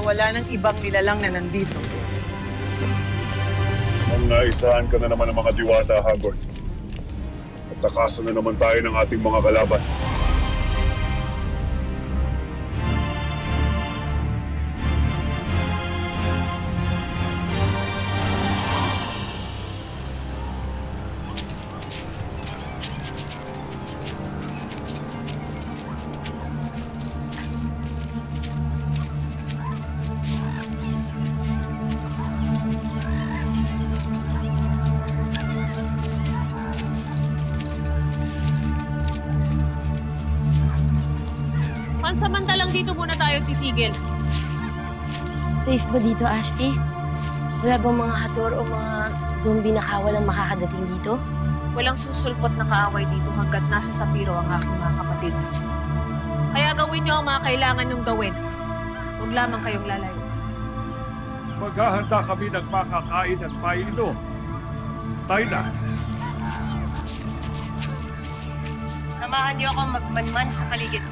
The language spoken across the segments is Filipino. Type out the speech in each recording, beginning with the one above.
wala ng ibang nilalang na nandito. Nang naisahan ka na naman ng mga diwata, Hagorn. At takasan na naman tayo ng ating mga kalaban. Pansamantalang dito muna tayo titigil. Safe ba dito, Ashti? Wala bang mga hator o mga zombie na kawalang makakadating dito? Walang susulpot na kaaway dito hanggat nasa Sapiro ang aking mga kapatid. Kaya gawin niyo ang mga kailangan niyong gawin. Huwag lamang kayong lalayo. Maghahanda kami ng makakain at painom. Tayo na. Samahan niyo akong magmanman sa paligid.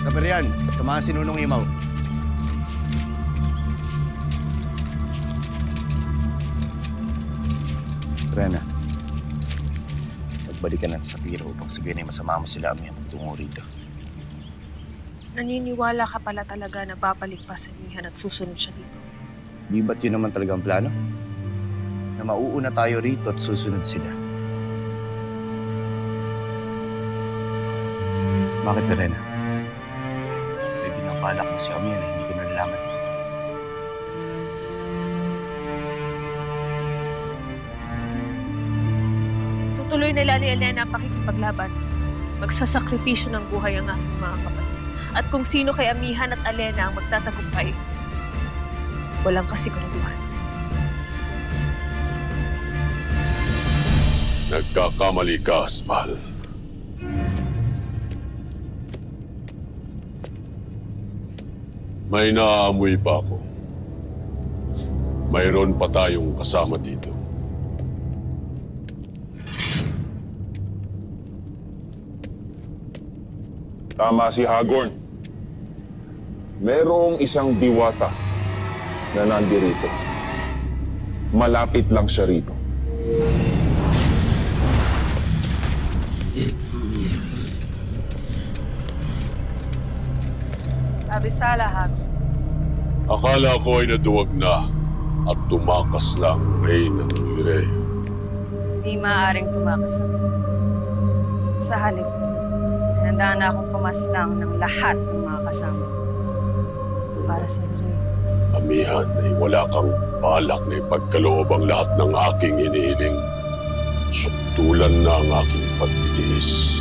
Kaperian, samahan si Nunong Imaw. Rena, magbalik ka na sa Sapiro upang sabihin ay masama mo sila Amihan magtungo rito. Naniniwala ka pala talaga na babalik pa sa Amihan at susunod siya dito. Di ba't yun naman talagang plano? Na mauuna tayo rito at susunod sila. Bakit, Rena? Balak mo si Amihan na hindi ko nalalaman. Tutuloy nila ni Elena ang pakikipaglaban. Magsasakripisyo ng buhay ang aking mga kapatid. At kung sino kay Amihan at Elena ang magtatagumpay, walang kasiguraduhan. Nagkakamali ka, Sval. May naaamoy pa ako. Mayroon pa tayong kasama dito. Tama si Hagorn. Merong isang diwata na nandirito. Malapit lang siya rito. Abisala, Hagorn. Akala ko ay naduwag na at tumakas lang Reyna ng Lireo. Hindi maaaring tumakas ako. Sa halip, handa na akong pumaslang ng lahat ng mga kasama para sa Lireo. Amihan ay wala kang balak na ipagkaloob ang lahat ng aking hinihiling. Suktulan na ang aking pagtitiis.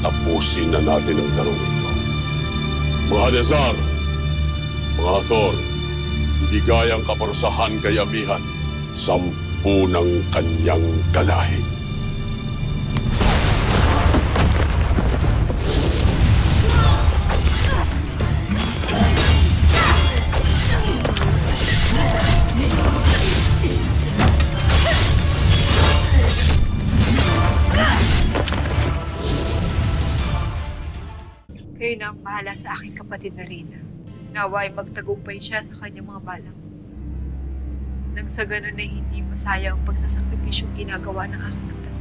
Tapusin na natin ang larong ito. Mga Hadezar, mga Hathor, ibigay ang kaparusahan kay Amihan, 10 ng kanyang kalahi. Kayo na ang bahala sa aking kapatid na Reyna. Nawa ay magtagumpay siya sa kanyang mga balak. Nang sa ganun ay hindi masaya ang pagsasakripisyong ginagawa ng aking kapatid.